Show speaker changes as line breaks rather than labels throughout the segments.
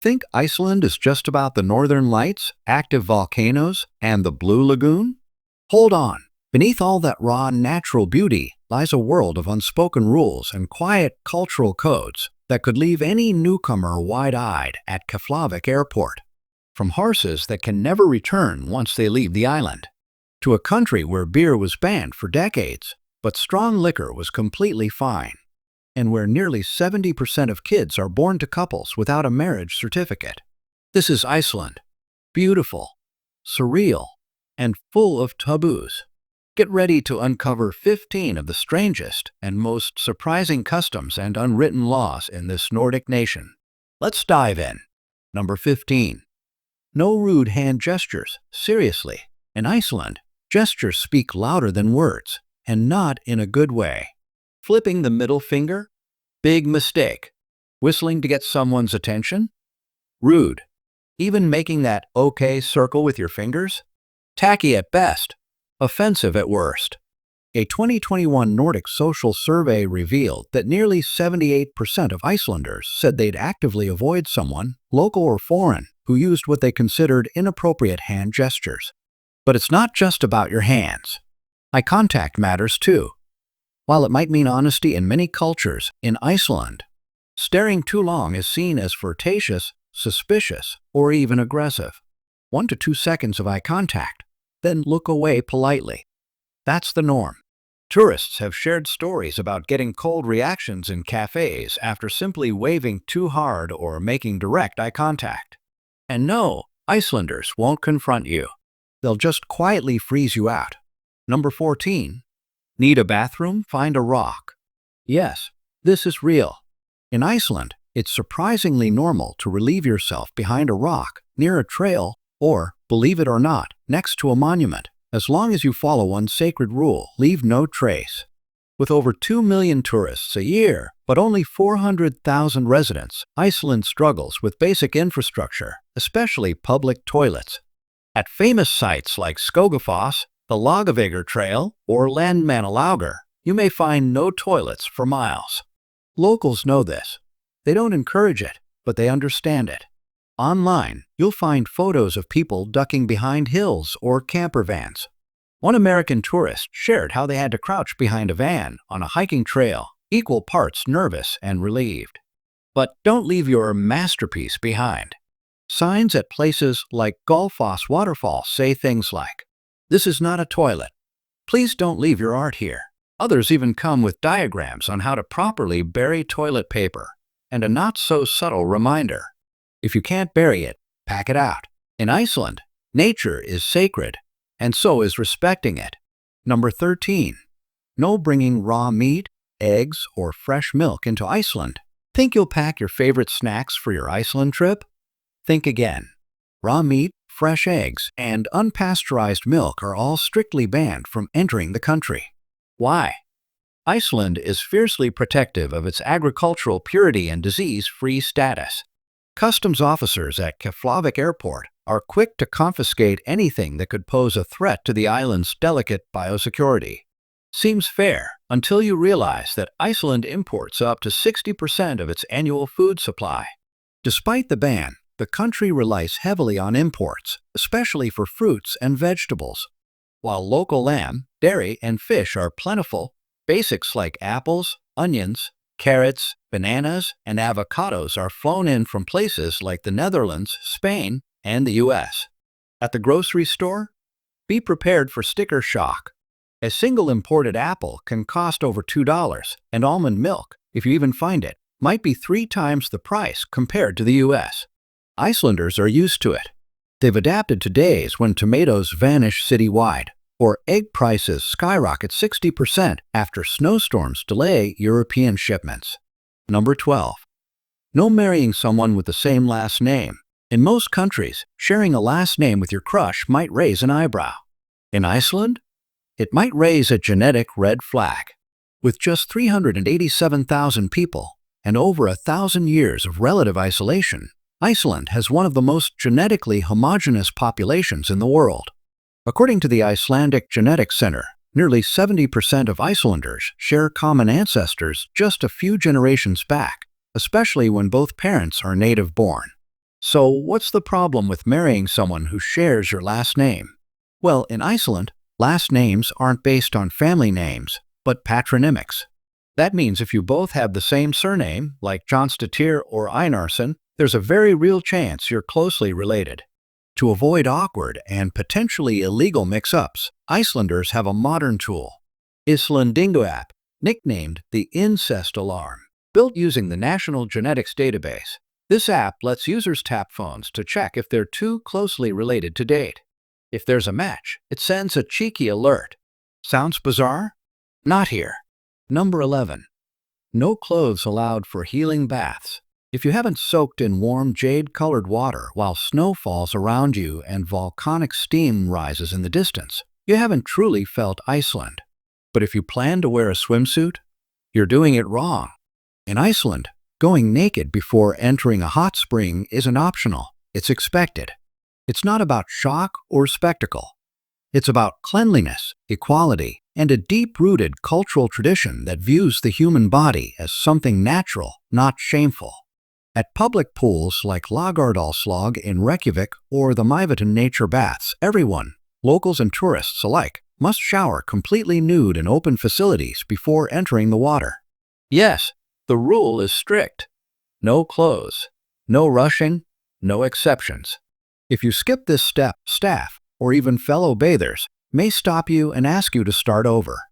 Think Iceland is just about the northern lights, active volcanoes, and the Blue Lagoon? Hold on. Beneath all that raw natural beauty lies a world of unspoken rules and quiet cultural codes that could leave any newcomer wide-eyed at Keflavik Airport. From horses that can never return once they leave the island, to a country where beer was banned for decades, but strong liquor was completely fine, and where nearly 70% of kids are born to couples without a marriage certificate. This is Iceland. Beautiful, surreal, and full of taboos. Get ready to uncover 15 of the strangest and most surprising customs and unwritten laws in this Nordic nation. Let's dive in. Number 15. No rude hand gestures. Seriously, in Iceland, gestures speak louder than words, and not in a good way. Flipping the middle finger? Big mistake. Whistling to get someone's attention? Rude. Even making that OK circle with your fingers? Tacky at best. Offensive at worst. A 2021 Nordic social survey revealed that nearly 78% of Icelanders said they'd actively avoid someone, local or foreign, who used what they considered inappropriate hand gestures. But it's not just about your hands. Eye contact matters too. While it might mean honesty in many cultures, in Iceland, staring too long is seen as flirtatious, suspicious, or even aggressive. 1 to 2 seconds of eye contact, then look away politely. That's the norm. Tourists have shared stories about getting cold reactions in cafes after simply waving too hard or making direct eye contact. And no, Icelanders won't confront you. They'll just quietly freeze you out. Number 14. Need a bathroom? Find a rock. Yes, this is real. In Iceland, it's surprisingly normal to relieve yourself behind a rock, near a trail, or, believe it or not, next to a monument. As long as you follow one sacred rule, leave no trace. With over 2 million tourists a year, but only 400,000 residents, Iceland struggles with basic infrastructure, especially public toilets. At famous sites like Skogafoss, the Lagavegr Trail, or Landmannalaugar, you may find no toilets for miles. Locals know this. They don't encourage it, but they understand it. Online, you'll find photos of people ducking behind hills or camper vans. One American tourist shared how they had to crouch behind a van on a hiking trail, equal parts nervous and relieved. But don't leave your masterpiece behind. Signs at places like Gullfoss Waterfall say things like, "This is not a toilet. Please don't leave your art here." Others even come with diagrams on how to properly bury toilet paper, and a not-so-subtle reminder. If you can't bury it, pack it out. In Iceland, nature is sacred, and so is respecting it. Number 13. No bringing raw meat, eggs, or fresh milk into Iceland. Think you'll pack your favorite snacks for your Iceland trip? Think again. Raw meat, fresh eggs, and unpasteurized milk are all strictly banned from entering the country. Why? Iceland is fiercely protective of its agricultural purity and disease-free status. Customs officers at Keflavik Airport are quick to confiscate anything that could pose a threat to the island's delicate biosecurity. Seems fair until you realize that Iceland imports up to 60% of its annual food supply. Despite the ban, the country relies heavily on imports, especially for fruits and vegetables. While local lamb, dairy, and fish are plentiful, basics like apples, onions, carrots, bananas, and avocados are flown in from places like the Netherlands, Spain, and the US. At the grocery store, be prepared for sticker shock. A single imported apple can cost over $2, and almond milk, if you even find it, might be 3 times the price compared to the US. Icelanders are used to it. They've adapted to days when tomatoes vanish citywide, or egg prices skyrocket 60% after snowstorms delay European shipments. Number 12. No marrying someone with the same last name. In most countries, sharing a last name with your crush might raise an eyebrow. In Iceland, it might raise a genetic red flag. With just 387,000 people and over 1,000 years of relative isolation, Iceland has one of the most genetically homogeneous populations in the world. According to the Icelandic Genetics Center, nearly 70% of Icelanders share common ancestors just a few generations back, especially when both parents are native-born. So, what's the problem with marrying someone who shares your last name? Well, in Iceland, last names aren't based on family names, but patronymics. That means if you both have the same surname, like Johnstadtir or Einarsson, there's a very real chance you're closely related. To avoid awkward and potentially illegal mix-ups, Icelanders have a modern tool, Icelandingo app, nicknamed the Incest Alarm, built using the National Genetics Database. This app lets users tap phones to check if they're too closely related to date. If there's a match, it sends a cheeky alert. Sounds bizarre? Not here. Number 11. No clothes allowed for healing baths. If you haven't soaked in warm jade-colored water while snow falls around you and volcanic steam rises in the distance, you haven't truly felt Iceland. But if you plan to wear a swimsuit, you're doing it wrong. In Iceland, going naked before entering a hot spring isn't optional, it's expected. It's not about shock or spectacle. It's about cleanliness, equality, and a deep-rooted cultural tradition that views the human body as something natural, not shameful. At public pools like Laugardalslag in Reykjavik or the Mývatn nature baths, everyone, locals and tourists alike, must shower completely nude in open facilities before entering the water. Yes, the rule is strict. No clothes, no rushing, no exceptions. If you skip this step, staff, or even fellow bathers, may stop you and ask you to start over.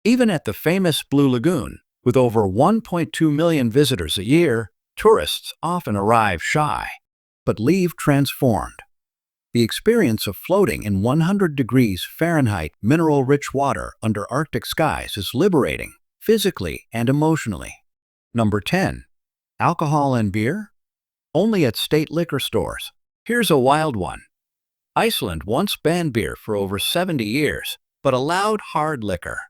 Even at the famous Blue Lagoon, with over 1.2 million visitors a year, tourists often arrive shy, but leave transformed. The experience of floating in 100 degrees Fahrenheit mineral-rich water under Arctic skies is liberating, physically and emotionally. Number 10. Alcohol and beer? Only at state liquor stores. Here's a wild one. Iceland once banned beer for over 70 years, but allowed hard liquor.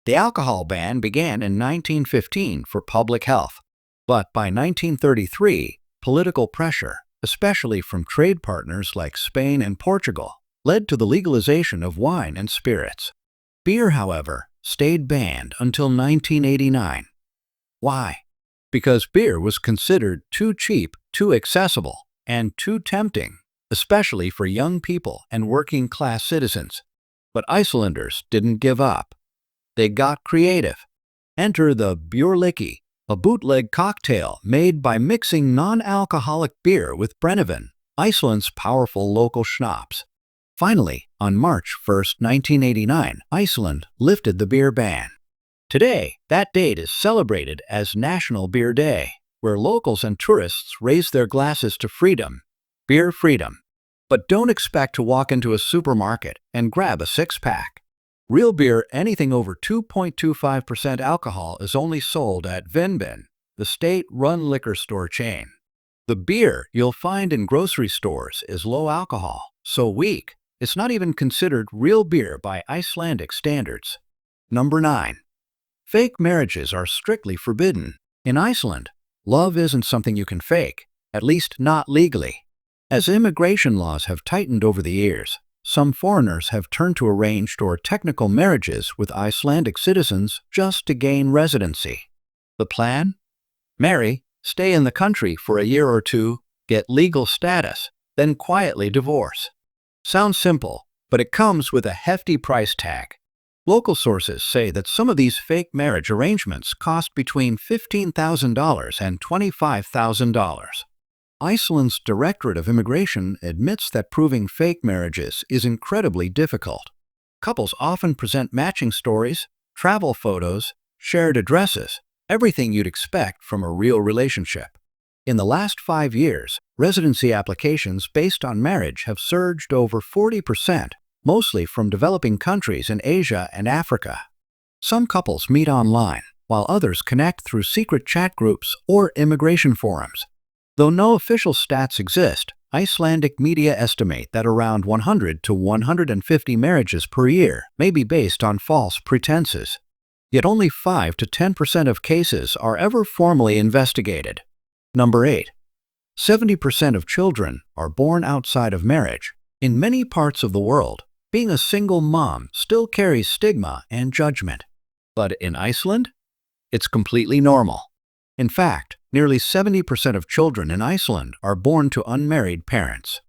The alcohol ban began in 1915 for public health, but by 1933, political pressure, especially from trade partners like Spain and Portugal, led to the legalization of wine and spirits. Beer, however, stayed banned until 1989. Why? Because beer was considered too cheap, too accessible, and too tempting, especially for young people and working-class citizens. But Icelanders didn't give up. They got creative. Enter the björliki, a bootleg cocktail made by mixing non-alcoholic beer with Brennivin, Iceland's powerful local schnapps. Finally, on March 1, 1989, Iceland lifted the beer ban. Today, that date is celebrated as National Beer Day, where locals and tourists raise their glasses to freedom, beer freedom. But don't expect to walk into a supermarket and grab a six-pack. Real beer, anything over 2.25% alcohol, is only sold at Vinbin, the state-run liquor store chain. The beer you'll find in grocery stores is low alcohol, so weak, it's not even considered real beer by Icelandic standards. Number 9. Fake marriages are strictly forbidden. In Iceland, love isn't something you can fake, at least not legally. As immigration laws have tightened over the years, some foreigners have turned to arranged or technical marriages with Icelandic citizens just to gain residency. The plan? Marry, stay in the country for a year or two, get legal status, then quietly divorce. Sounds simple, but it comes with a hefty price tag. Local sources say that some of these fake marriage arrangements cost between $15,000 and $25,000. Iceland's Directorate of Immigration admits that proving fake marriages is incredibly difficult. Couples often present matching stories, travel photos, shared addresses, everything you'd expect from a real relationship. In the last 5 years, residency applications based on marriage have surged over 40%, mostly from developing countries in Asia and Africa. Some couples meet online, while others connect through secret chat groups or immigration forums. Though no official stats exist, Icelandic media estimate that around 100 to 150 marriages per year may be based on false pretenses. Yet only 5 to 10% of cases are ever formally investigated. Number 8. 70% of children are born outside of marriage. In many parts of the world, being a single mom still carries stigma and judgment. But in Iceland, it's completely normal. In fact, Nearly 70% of children in Iceland are born to unmarried parents.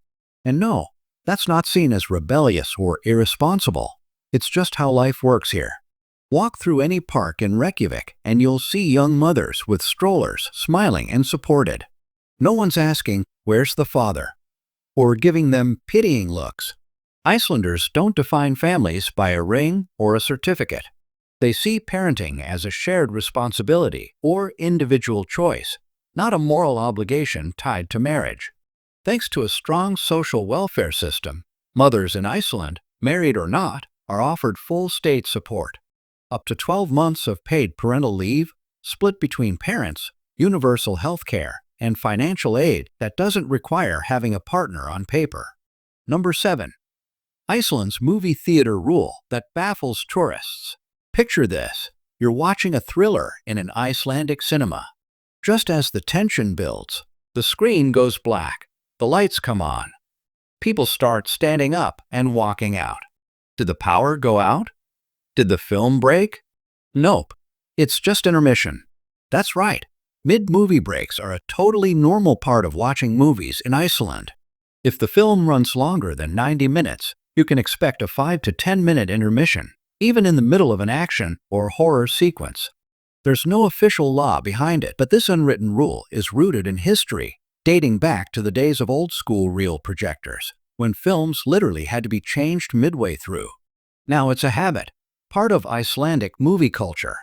And no, that's not seen as rebellious or irresponsible. It's just how life works here. Walk through any park in Reykjavik and you'll see young mothers with strollers smiling and supported. No one's asking, "Where's the father?" or giving them pitying looks. Icelanders don't define families by a ring or a certificate. They see parenting as a shared responsibility or individual choice, not a moral obligation tied to marriage. Thanks to a strong social welfare system, mothers in Iceland, married or not, are offered full state support. Up to 12 months of paid parental leave, split between parents, universal health care, and financial aid that doesn't require having a partner on paper. Number 7. Iceland's movie theater rule that baffles tourists. Picture this. You're watching a thriller in an Icelandic cinema. Just as the tension builds, the screen goes black, the lights come on. People start standing up and walking out. Did the power go out? Did the film break? Nope. It's just intermission. That's right. Mid-movie breaks are a totally normal part of watching movies in Iceland. If the film runs longer than 90 minutes, you can expect a 5 to 10-minute intermission, even in the middle of an action or horror sequence. There's no official law behind it, but this unwritten rule is rooted in history, dating back to the days of old-school reel projectors, when films literally had to be changed midway through. Now it's a habit, part of Icelandic movie culture.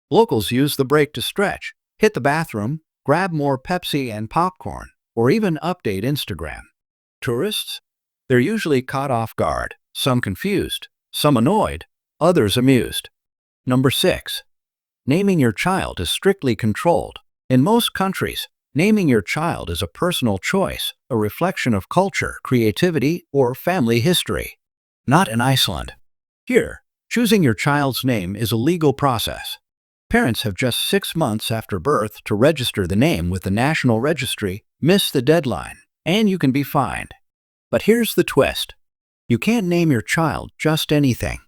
Locals use the break to stretch, hit the bathroom, grab more Pepsi and popcorn, or even update Instagram. Tourists? They're usually caught off guard, some confused, some annoyed, others amused. Number 6. Naming your child is strictly controlled. In most countries, naming your child is a personal choice, a reflection of culture, creativity, or family history. Not in Iceland. Here, choosing your child's name is a legal process. Parents have just 6 months after birth to register the name with the National Registry, miss the deadline, and you can be fined. But here's the twist. You can't name your child just anything.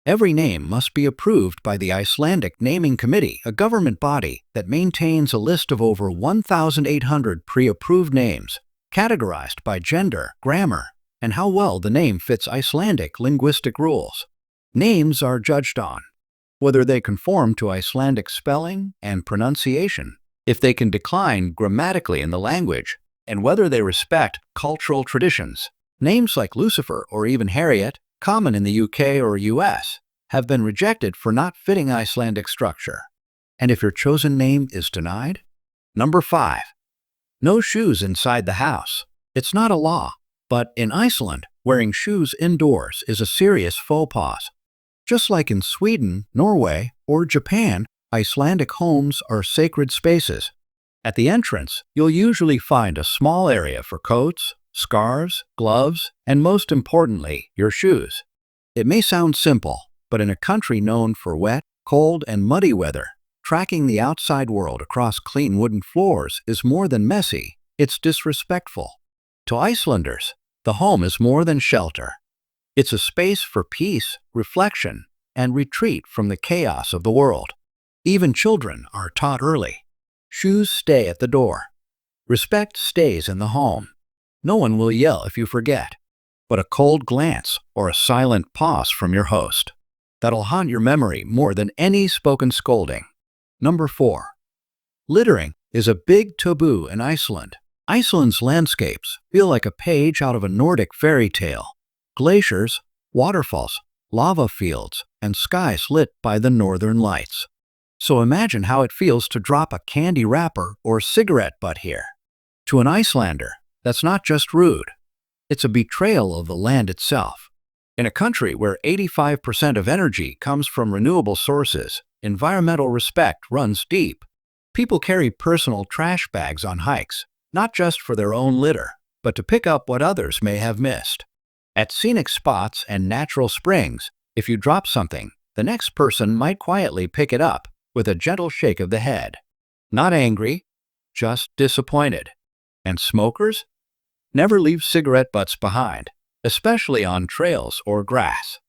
Every name must be approved by the Icelandic Naming Committee, a government body that maintains a list of over 1,800 pre-approved names, categorized by gender, grammar, and how well the name fits Icelandic linguistic rules. Names are judged on whether they conform to Icelandic spelling and pronunciation, if they can decline grammatically in the language, and whether they respect cultural traditions. Names like Lucifer or even Harriet, common in the UK or US, have been rejected for not fitting Icelandic structure. And if your chosen name is denied? Number 5. No shoes inside the house. It's not a law, but in Iceland, wearing shoes indoors is a serious faux pas. Just like in Sweden, Norway, or Japan, Icelandic homes are sacred spaces. At the entrance, you'll usually find a small area for coats, scarves, gloves, and most importantly, your shoes. It may sound simple, but in a country known for wet, cold, and muddy weather, tracking the outside world across clean wooden floors is more than messy, it's disrespectful. To Icelanders, the home is more than shelter. It's a space for peace, reflection, and retreat from the chaos of the world. Even children are taught early. Shoes stay at the door. Respect stays in the home. No one will yell if you forget, but a cold glance or a silent pause from your host. That'll haunt your memory more than any spoken scolding. Number 4. Littering is a big taboo in Iceland. Iceland's landscapes feel like a page out of a Nordic fairy tale. Glaciers, waterfalls, lava fields, and skies lit by the northern lights. So imagine how it feels to drop a candy wrapper or cigarette butt here. To an Icelander, that's not just rude. It's a betrayal of the land itself. In a country where 85% of energy comes from renewable sources, environmental respect runs deep. People carry personal trash bags on hikes, not just for their own litter, but to pick up what others may have missed. At scenic spots and natural springs, if you drop something, the next person might quietly pick it up with a gentle shake of the head. Not angry, just disappointed. And smokers? Never leave cigarette butts behind, especially on trails or grass.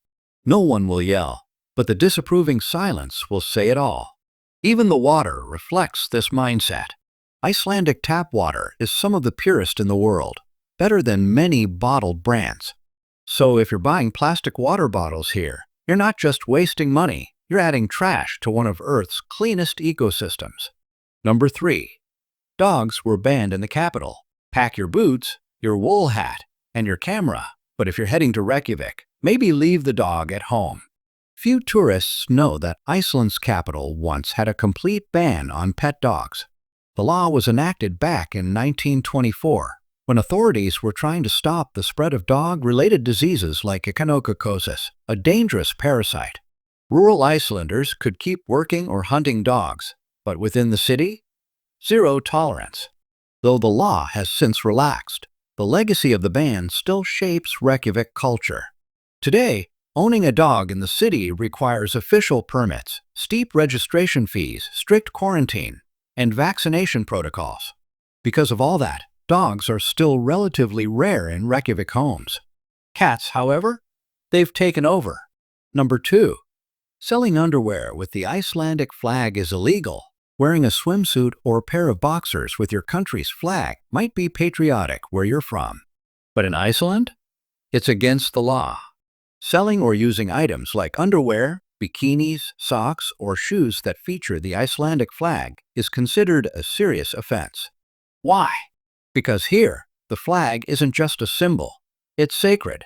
No one will yell, but the disapproving silence will say it all. Even the water reflects this mindset. Icelandic tap water is some of the purest in the world, better than many bottled brands. So if you're buying plastic water bottles here, you're not just wasting money, you're adding trash to one of Earth's cleanest ecosystems. Number 3. Dogs were banned in the capital. Pack your boots, your wool hat, and your camera. But if you're heading to Reykjavik, maybe leave the dog at home. Few tourists know that Iceland's capital once had a complete ban on pet dogs. The law was enacted back in 1924, when authorities were trying to stop the spread of dog-related diseases like echinococosis, a dangerous parasite. Rural Icelanders could keep working or hunting dogs, but within the city, zero tolerance. Though the law has since relaxed, the legacy of the ban still shapes Reykjavik culture. Today, owning a dog in the city requires official permits, steep registration fees, strict quarantine, and vaccination protocols. Because of all that, dogs are still relatively rare in Reykjavik homes. Cats, however, they've taken over. Number 2. Selling underwear with the Icelandic flag is illegal. Wearing a swimsuit or pair of boxers with your country's flag might be patriotic where you're from. But in Iceland, it's against the law. Selling or using items like underwear, bikinis, socks, or shoes that feature the Icelandic flag is considered a serious offense. Why? Because here, the flag isn't just a symbol, it's sacred.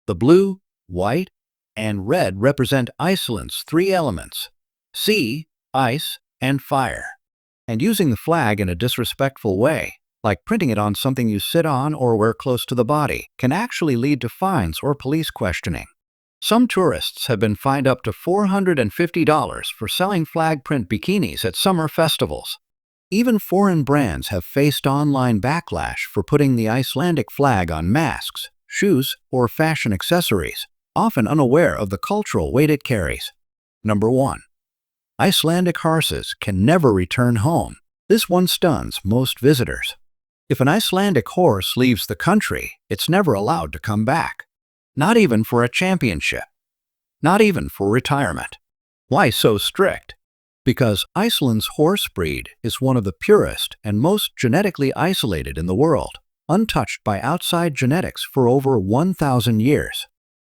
The blue, white, and red represent Iceland's 3 elements: sea, ice, and fire. And using the flag in a disrespectful way, like printing it on something you sit on or wear close to the body, can actually lead to fines or police questioning. Some tourists have been fined up to $450 for selling flag print bikinis at summer festivals. Even foreign brands have faced online backlash for putting the Icelandic flag on masks, shoes, or fashion accessories, often unaware of the cultural weight it carries. Number 1. Icelandic horses can never return home. This one stuns most visitors. If an Icelandic horse leaves the country, it's never allowed to come back. Not even for a championship. Not even for retirement. Why so strict? Because Iceland's horse breed is one of the purest and most genetically isolated in the world, untouched by outside genetics for over 1,000 years.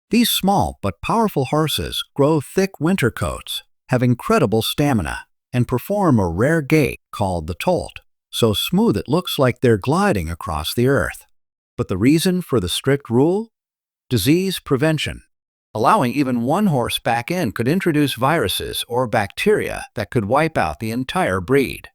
These small but powerful horses grow thick winter coats, have incredible stamina, and perform a rare gait called the tolt, so smooth it looks like they're gliding across the earth. But the reason for the strict rule? Disease prevention. Allowing even one horse back in could introduce viruses or bacteria that could wipe out the entire breed.